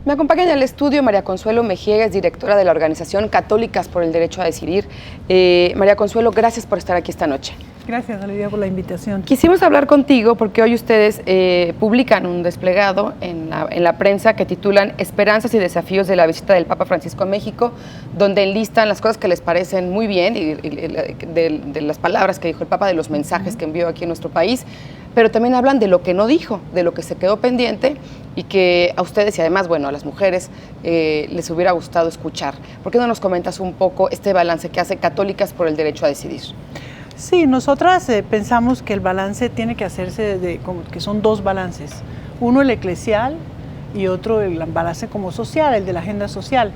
Me acompaña en el estudio María Consuelo Mejía, es directora de la organización Católicas por el Derecho a Decidir. María Consuelo, gracias por estar aquí esta noche. Gracias, Olivia, por la invitación. Quisimos hablar contigo porque hoy ustedes publican un desplegado en la prensa que titulan Esperanzas y desafíos de la visita del Papa Francisco a México, donde enlistan las cosas que les parecen muy bien y de las palabras que dijo el Papa, de los mensajes que envió aquí en nuestro país, pero también hablan de lo que no dijo, de lo que se quedó pendiente y que a ustedes y además, bueno, a las mujeres les hubiera gustado escuchar. ¿Por qué no nos comentas un poco este balance que hace Católicas por el Derecho a Decidir? Sí, nosotras pensamos que el balance tiene que hacerse que son dos balances, uno el eclesial y otro el balance como social, el de la agenda social.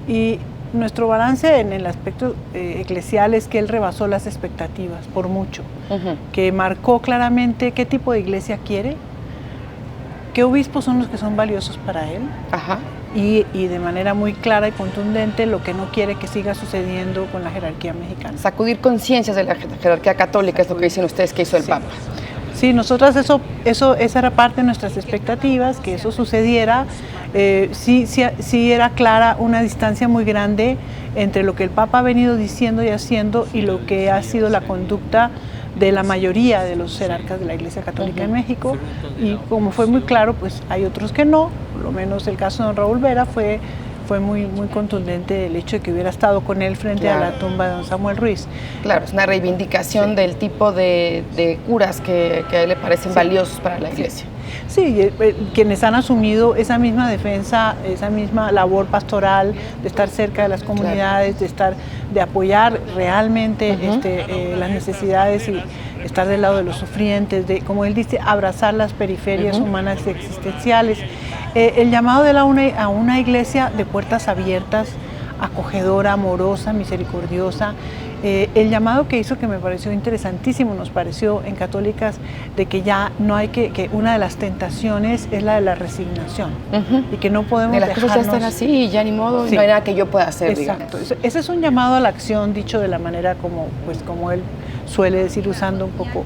Y nuestro balance en el aspecto eclesial es que él rebasó las expectativas por mucho, que marcó claramente qué tipo de iglesia quiere, qué obispos son los que son valiosos para él. Y de manera muy clara y contundente lo que no quiere que siga sucediendo con la jerarquía mexicana. Sacudir conciencias de la jerarquía católica es lo que dicen ustedes que hizo el Papa. Sí, nosotras esa era parte de nuestras expectativas, que eso sucediera. Sí era clara una distancia muy grande entre lo que el Papa ha venido diciendo y haciendo y lo que ha sido la conducta de la mayoría de los jerarcas de la Iglesia Católica en México, y como fue muy claro, pues hay otros que no, por lo menos el caso de don Raúl Vera fue muy contundente el hecho de que hubiera estado con él frente a la tumba de don Samuel Ruiz. Claro, es una reivindicación del tipo de curas que a él le parecen valiosos para la Iglesia. Sí, quienes han asumido esa misma defensa, esa misma labor pastoral, de estar cerca de las comunidades, de apoyar realmente las necesidades y estar del lado de los sufrientes, de, como él dice, abrazar las periferias humanas y existenciales. El llamado a una iglesia de puertas abiertas, acogedora, amorosa, misericordiosa. El llamado que hizo, que me pareció interesantísimo, nos pareció en Católicas, de que ya no hay que una de las tentaciones es la de la resignación, y que no podemos dejarnos... Las cosas ya están así y ya ni modo, no hay nada que yo pueda hacer. Exacto, ese es un llamado a la acción, dicho de la manera como él suele decir, usando un poco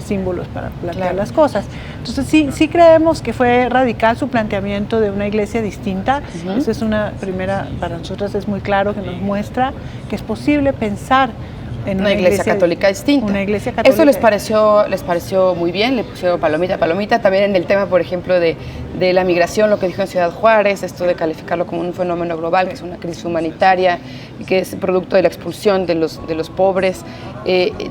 símbolos para plantear las cosas. Entonces sí creemos que fue radical su planteamiento de una iglesia distinta. Esa es una primera, para nosotros es muy claro, que nos muestra que es posible pensar en una iglesia católica distinta. Una iglesia católica. Eso les pareció muy bien, le pusieron palomita. También en el tema, por ejemplo, de la migración, lo que dijo en Ciudad Juárez, esto de calificarlo como un fenómeno global, que es una crisis humanitaria y que es producto de la expulsión de los pobres.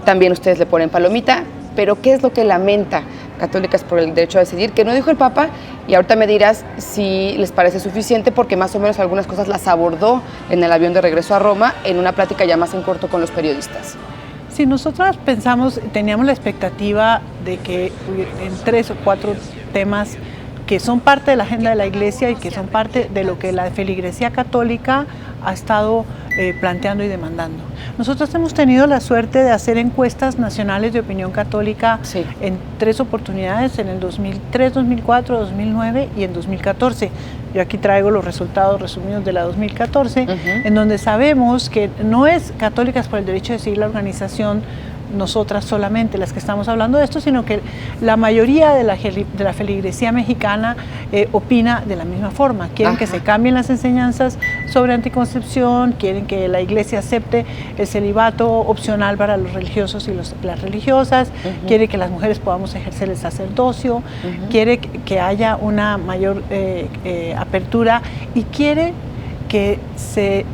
También ustedes le ponen palomita. Pero ¿qué es lo que lamenta Católicas por el Derecho a Decidir? Que no dijo el Papa, y ahorita me dirás si les parece suficiente, porque más o menos algunas cosas las abordó en el avión de regreso a Roma, en una plática ya más en corto con los periodistas. Sí, nosotras teníamos la expectativa de que en 3 o 4 temas que son parte de la agenda de la Iglesia y que son parte de lo que la feligresía católica ha estado planteando y demandando. Nosotros hemos tenido la suerte de hacer encuestas nacionales de opinión católica en 3 oportunidades, en el 2003, 2004, 2009 y en 2014. Yo aquí traigo los resultados resumidos de la 2014, en donde sabemos que no es Católicas por el Derecho a Decidir la organización, nosotras solamente las que estamos hablando de esto, sino que la mayoría de la feligresía mexicana opina de la misma forma. Quieren que se cambien las enseñanzas sobre anticoncepción, quieren que la Iglesia acepte el celibato opcional para los religiosos y las religiosas, quiere que las mujeres podamos ejercer el sacerdocio, quiere que haya una mayor apertura, y quiere que se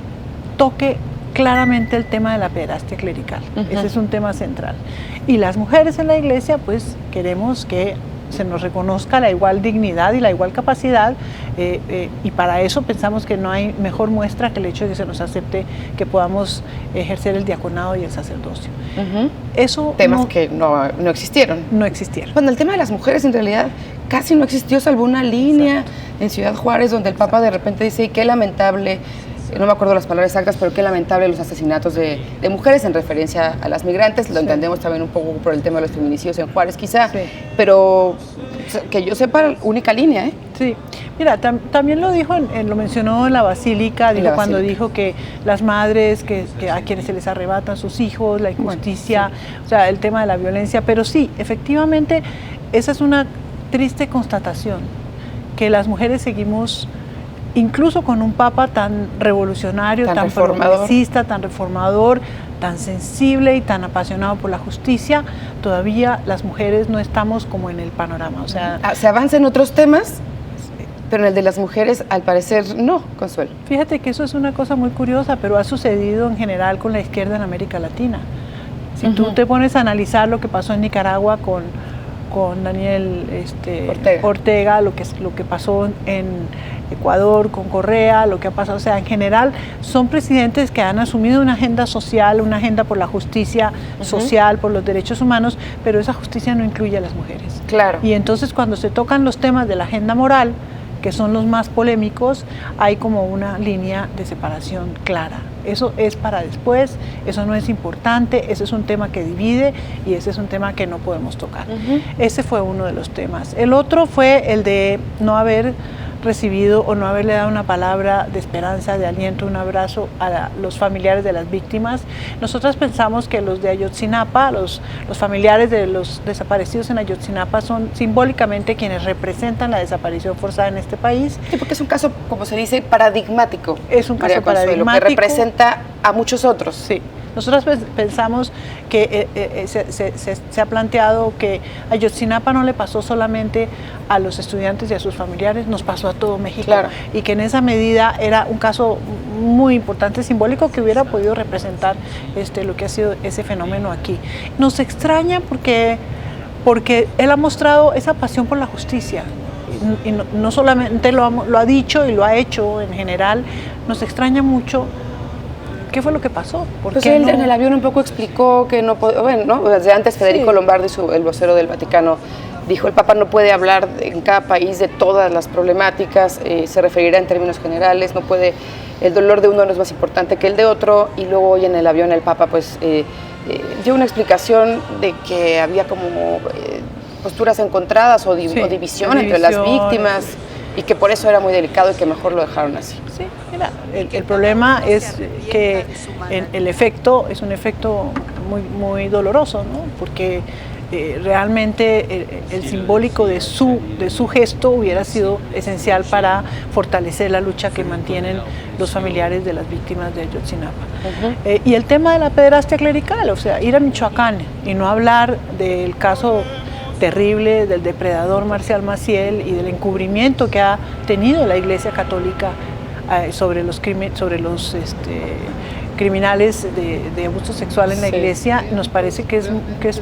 toque claramente el tema de la pederastia clerical. Ese es un tema central. Y las mujeres en la Iglesia, pues queremos que se nos reconozca la igual dignidad y la igual capacidad, y para eso pensamos que no hay mejor muestra que el hecho de que se nos acepte que podamos ejercer el diaconado y el sacerdocio. Eso temas que no existieron. No existieron. Bueno, el tema de las mujeres en realidad casi no existió, salvo una línea en Ciudad Juárez donde el Papa de repente dice, qué lamentable, no me acuerdo las palabras exactas, pero qué lamentable los asesinatos de mujeres en referencia a las migrantes. Lo entendemos también un poco por el tema de los feminicidios en Juárez quizá, pero que yo sepa, única línea, ¿eh? Sí, mira, también lo dijo, lo mencionó en la Basílica, cuando dijo que las madres, que a quienes se les arrebatan sus hijos, la injusticia, o sea, el tema de la violencia, pero sí, efectivamente, esa es una triste constatación, que las mujeres seguimos incluso con un papa tan revolucionario, tan progresista, tan reformador, tan sensible y tan apasionado por la justicia, todavía las mujeres no estamos como en el panorama. O sea, se avanza en otros temas, pero en el de las mujeres, al parecer, no, Consuelo. Fíjate que eso es una cosa muy curiosa, pero ha sucedido en general con la izquierda en América Latina. Si tú te pones a analizar lo que pasó en Nicaragua con Daniel Ortega, lo que pasó en Ecuador con Correa, lo que ha pasado, o sea, en general son presidentes que han asumido una agenda social, una agenda por la justicia social, por los derechos humanos, pero esa justicia no incluye a las mujeres. Claro. Y entonces cuando se tocan los temas de la agenda moral, que son los más polémicos, hay como una línea de separación clara. Eso es para después, eso no es importante, ese es un tema que divide y ese es un tema que no podemos tocar. Ese fue uno de los temas. El otro fue el de no haber recibido o no haberle dado una palabra de esperanza, de aliento, un abrazo a los familiares de las víctimas. Nosotras pensamos que los de Ayotzinapa, los familiares de los desaparecidos en Ayotzinapa son simbólicamente quienes representan la desaparición forzada en este país. Sí, porque es un caso, como se dice, paradigmático. Es un caso paradigmático. Que representa a muchos otros. Sí. Nosotros pensamos que se ha planteado que Ayotzinapa no le pasó solamente a los estudiantes y a sus familiares, nos pasó a todo México. Claro. Y que en esa medida era un caso muy importante, simbólico, que hubiera podido representar lo que ha sido ese fenómeno aquí. Nos extraña porque él ha mostrado esa pasión por la justicia. Y no solamente lo ha dicho y lo ha hecho en general, nos extraña mucho. ¿Qué fue lo que pasó? Pues él en el avión un poco explicó que no podía, bueno, ¿no? Desde antes Federico Lombardi, el vocero del Vaticano, dijo el Papa no puede hablar en cada país de todas las problemáticas, se referirá en términos generales, no puede, el dolor de uno no es más importante que el de otro, y luego hoy en el avión el Papa pues dio una explicación de que había como posturas encontradas o división entre las víctimas, y que por eso era muy delicado y que mejor lo dejaron así. Sí, mira, el problema es que el efecto es un efecto muy, muy doloroso, ¿no? Porque realmente el simbólico de su gesto hubiera sido esencial para fortalecer la lucha que mantienen los familiares de las víctimas de Ayotzinapa. Y el tema de la pederastia clerical, o sea, ir a Michoacán y no hablar del caso terrible del depredador Marcial Maciel y del encubrimiento que ha tenido la Iglesia Católica sobre los criminales de abuso sexual en la Iglesia, nos parece que es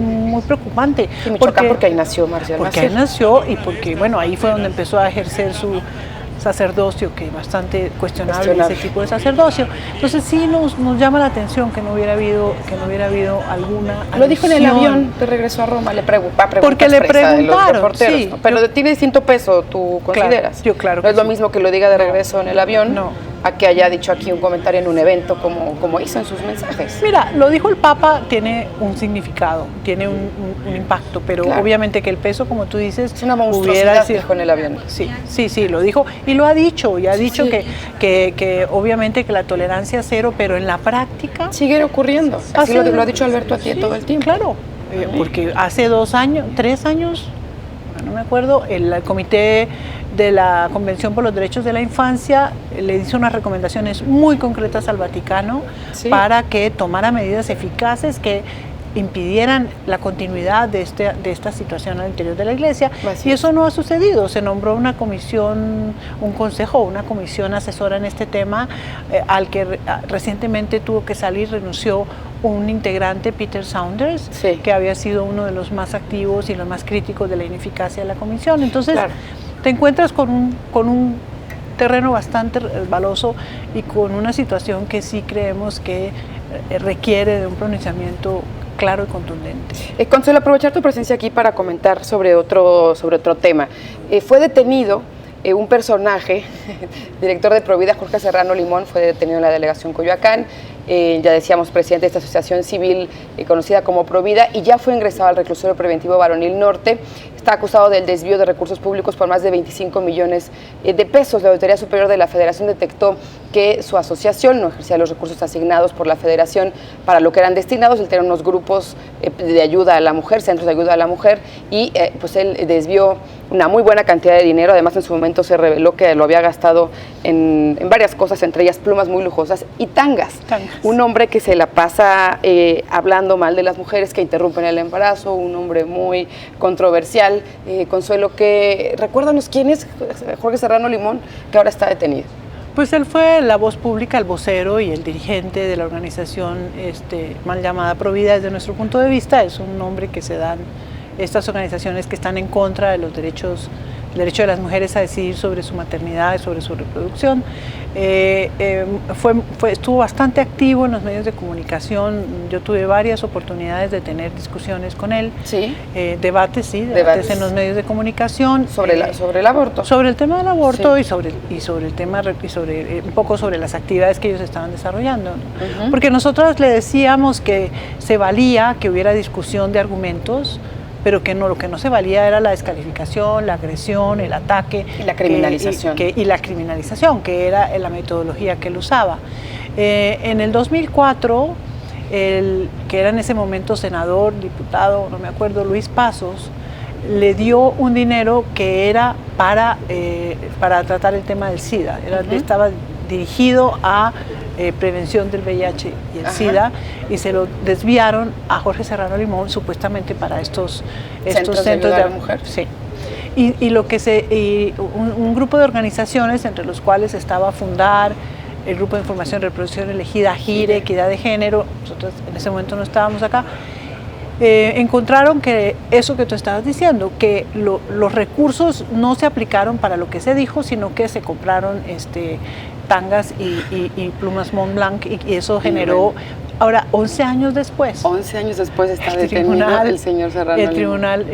muy preocupante. Y porque ahí nació Marcial Maciel. Porque ahí nació y porque, bueno, ahí fue donde empezó a ejercer su sacerdocio, que es bastante cuestionable ese tipo de sacerdocio. Entonces sí nos llama la atención que no hubiera habido alguna alusión. Lo dijo en el avión de regreso a Roma, le pregunta porque le preguntaron, sí, ¿no? Pero tiene distinto peso, ¿tú consideras? Claro no es lo mismo que lo diga de regreso en el avión, no, a que haya dicho aquí un comentario en un evento como hizo en sus mensajes. Mira, lo dijo el Papa, tiene un significado, tiene un impacto, pero obviamente que el peso, como tú dices, es una monstruosidad, dijo en el avión. Sí, lo dijo y lo ha dicho, que obviamente que la tolerancia es cero, pero en la práctica sigue ocurriendo. Así lo ha dicho Alberto Atié todo el tiempo. Claro, porque hace 3 años, no me acuerdo, el comité de la Convención por los Derechos de la Infancia le hizo unas recomendaciones muy concretas al Vaticano para que tomara medidas eficaces que impidieran la continuidad de esta situación al interior de la Iglesia. Y eso no ha sucedido. Se nombró una comisión, un consejo, una comisión asesora en este tema, al que recientemente tuvo que salir, renunció un integrante, Peter Saunders, que había sido uno de los más activos y los más críticos de la ineficacia de la comisión. Entonces, te encuentras con un terreno bastante resbaloso y con una situación que sí creemos que requiere de un pronunciamiento claro y contundente. Consuelo, aprovechar tu presencia aquí para comentar sobre otro tema. Fue detenido un personaje, director de Provida, Jorge Serrano Limón, fue detenido en la delegación Coyoacán, ya decíamos, presidente de esta asociación civil conocida como Provida, y ya fue ingresado al reclusorio preventivo Varonil Norte. está acusado del desvío de recursos públicos por más de 25 millones de pesos. La Auditoría Superior de la Federación detectó que su asociación no ejercía los recursos asignados por la Federación para lo que eran destinados. Él tenía unos grupos de ayuda a la mujer, centros de ayuda a la mujer, y pues él desvió una muy buena cantidad de dinero. Además, en su momento se reveló que lo había gastado en varias cosas, entre ellas plumas muy lujosas y tangas. Un hombre que se la pasa hablando mal de las mujeres que interrumpen el embarazo, un hombre muy controversial. Consuelo, recuérdanos quién es Jorge Serrano Limón, que ahora está detenido. Pues él fue la voz pública, el vocero y el dirigente de la organización mal llamada Provida. Desde nuestro punto de vista es un nombre que se dan estas organizaciones que están en contra de los derechos, el derecho de las mujeres a decidir sobre su maternidad y sobre su reproducción. Estuvo bastante activo en los medios de comunicación. Yo tuve varias oportunidades de tener discusiones con él. Sí. Debates en los medios de comunicación. Sobre el aborto. Sobre el tema del aborto, sí. y un poco sobre las actividades que ellos estaban desarrollando. Porque nosotros le decíamos que se valía que hubiera discusión de argumentos, pero que lo que no se valía era la descalificación, la agresión, el ataque. Y la criminalización. Y la criminalización, que era la metodología que él usaba. En el 2004, que era en ese momento senador, diputado, no me acuerdo, Luis Pasos, le dio un dinero que era para tratar el tema del SIDA. Estaba dirigido a prevención del VIH y el SIDA, y se lo desviaron a Jorge Serrano Limón supuestamente para estos centros de la mujer. Sí. Un grupo de organizaciones, entre los cuales estaba Fundar, el Grupo de Información y Reproducción Elegida, GIRE, Equidad de Género, nosotros en ese momento no estábamos acá, encontraron que eso que tú estabas diciendo, que los recursos no se aplicaron para lo que se dijo, sino que se compraron tangas y plumas Montblanc, y eso generó. Ahora, 11 años después. 11 años después está detenido el señor Serrano. El tribunal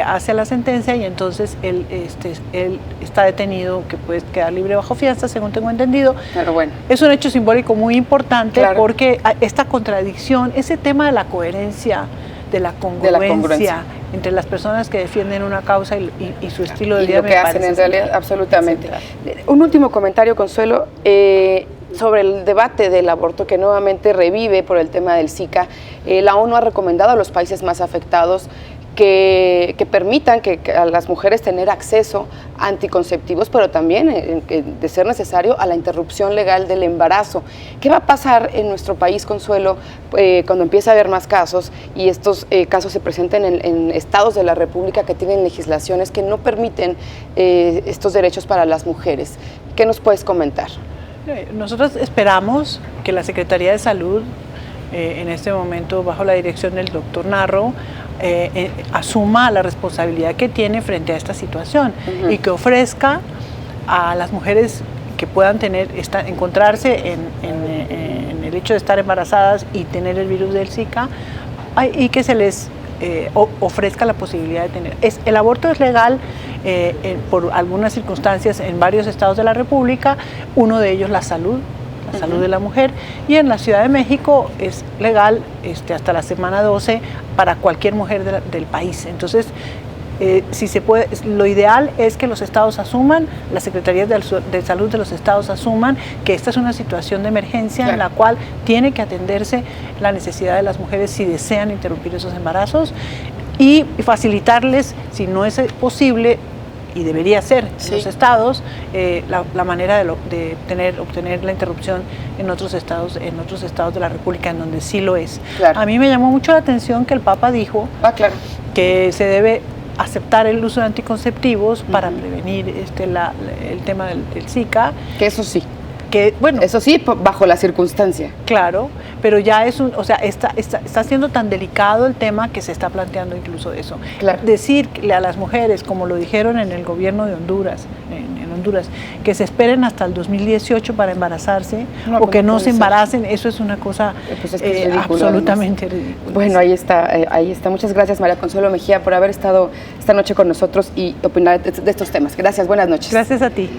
hace la sentencia, y entonces él está detenido, que puede quedar libre bajo fianza, según tengo entendido. Pero bueno. Es un hecho simbólico muy importante, claro, porque esta contradicción, ese tema de la coherencia, de la congruencia entre las personas que defienden una causa y su estilo de vida, lo que hacen en realidad, absolutamente. Un último comentario, Consuelo, sobre el debate del aborto que nuevamente revive por el tema del Zika. La ONU ha recomendado a los países más afectados que permitan a las mujeres tener acceso a anticonceptivos, pero también, de ser necesario, a la interrupción legal del embarazo. ¿Qué va a pasar en nuestro país, Consuelo, cuando empiece a haber más casos y estos casos se presenten en estados de la República que tienen legislaciones que no permiten estos derechos para las mujeres? ¿Qué nos puedes comentar? Nosotros esperamos que la Secretaría de Salud, en este momento bajo la dirección del doctor Narro, asuma la responsabilidad que tiene frente a esta situación, y que ofrezca a las mujeres que puedan encontrarse en el hecho de estar embarazadas y tener el virus del Zika, y que se les ofrezca la posibilidad de tener. El aborto es legal por algunas circunstancias en varios estados de la República, uno de ellos la salud de la mujer, y en la Ciudad de México es legal hasta la semana 12 para cualquier mujer del país. Entonces, si se puede, lo ideal es que los estados asuman, las secretarías de salud de los estados asuman que esta es una situación de emergencia, claro, en la cual tiene que atenderse la necesidad de las mujeres si desean interrumpir esos embarazos, y facilitarles, si no es posible, y debería ser en los estados, la manera de obtener la interrupción en otros estados de la República en donde sí lo es. Claro. A mí me llamó mucho la atención que el Papa dijo que se debe aceptar el uso de anticonceptivos para prevenir el tema del Zika. Que eso sí. Bueno, eso sí, bajo la circunstancia. Claro, pero ya está siendo tan delicado el tema que se está planteando incluso eso. Claro. Decirle a las mujeres, como lo dijeron en el gobierno de Honduras, que se esperen hasta el 2018 para embarazarse, o que no se embaracen, eso es una cosa ridículo, absolutamente ridícula. Bueno, ahí está. Muchas gracias, María Consuelo Mejía, por haber estado esta noche con nosotros y opinar de estos temas. Gracias, buenas noches. Gracias a ti.